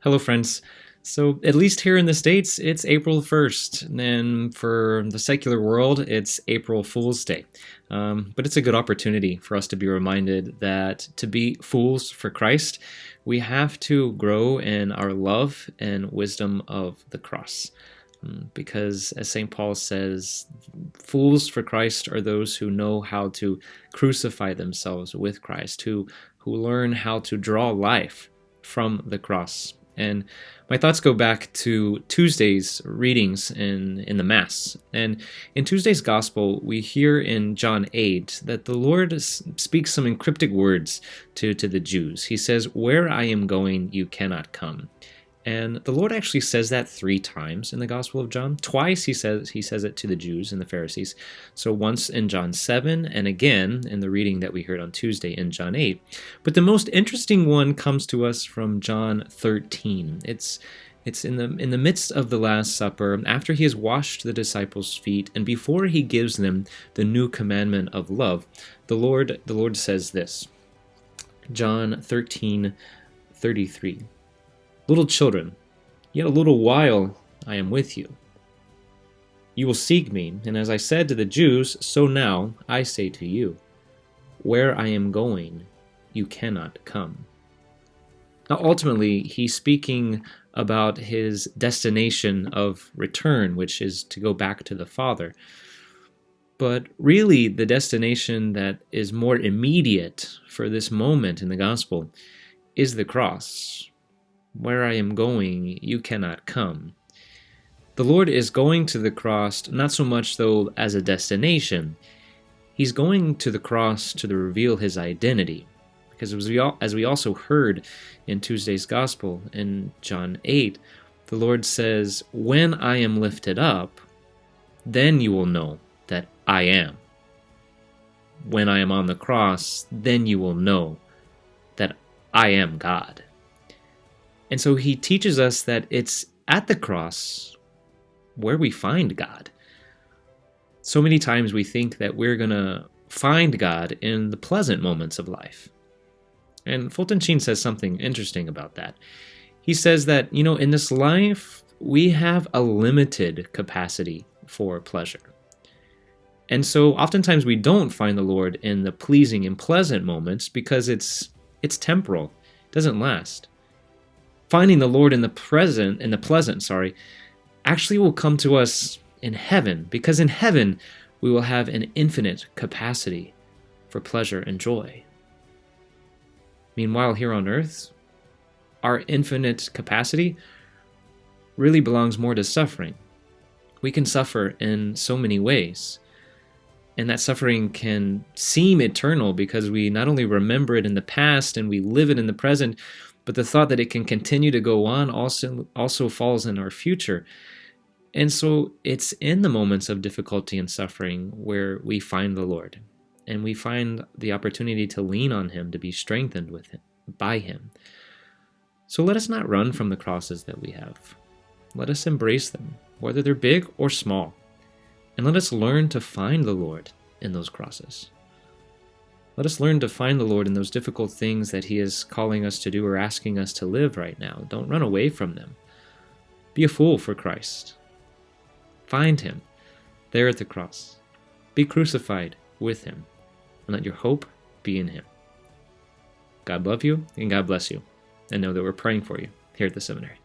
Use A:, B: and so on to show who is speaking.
A: Hello, friends. So, at least here in the States, it's April 1st. And then for the secular world, it's April Fool's Day. But it's a good opportunity for us to be reminded that to be fools for Christ, we have to grow in our love and wisdom of the cross. Because, as St. Paul says, fools for Christ are those who know how to crucify themselves with Christ, who learn how to draw life from the cross. And my thoughts go back to Tuesday's readings in the Mass. And in Tuesday's Gospel, we hear in John 8 that the Lord speaks some encryptic words to the Jews. He says, "Where I am going, you cannot come." And the Lord actually says that 3 times in the Gospel of John. Twice he says it to the Jews and the Pharisees. So once in John 7, and again in the reading that we heard on Tuesday in John 8. But the most interesting one comes to us from John 13. It's in the midst of the Last Supper, after he has washed the disciples' feet, and before he gives them the new commandment of love, the Lord says this. John 13:33. "Little children, yet a little while I am with you. You will seek me, and as I said to the Jews, so now I say to you, where I am going, you cannot come." Now, ultimately, he's speaking about his destination of return, which is to go back to the Father. But really, the destination that is more immediate for this moment in the Gospel is the cross. Where I am going, you cannot come. The Lord is going to the cross, not so much though as a destination. He's going to the cross to reveal his identity. Because as we also heard in Tuesday's Gospel in John 8, the Lord says, "When I am lifted up, then you will know that I am. When I am on the cross, then you will know that I am God." And so he teaches us that it's at the cross where we find God. So many times we think that we're going to find God in the pleasant moments of life. And Fulton Sheen says something interesting about that. He says that, in this life, we have a limited capacity for pleasure. And so oftentimes we don't find the Lord in the pleasing and pleasant moments because it's temporal. It doesn't last. Finding the Lord in the pleasant, actually will come to us in heaven, because in heaven we will have an infinite capacity for pleasure and joy. Meanwhile, here on earth, our infinite capacity really belongs more to suffering. We can suffer in so many ways, and that suffering can seem eternal because we not only remember it in the past and we live it in the present, but the thought that it can continue to go on also falls in our future. And so it's in the moments of difficulty and suffering where we find the Lord, and we find the opportunity to lean on him, to be strengthened by him. So let us not run from the crosses that we have. Let us embrace them, whether they're big or small, and let us learn to find the Lord in those crosses. Let us learn to find the Lord in those difficult things that he is calling us to do or asking us to live right now. Don't run away from them. Be a fool for Christ. Find him there at the cross. Be crucified with him, and let your hope be in him. God love you, and God bless you, and know that we're praying for you here at the seminary.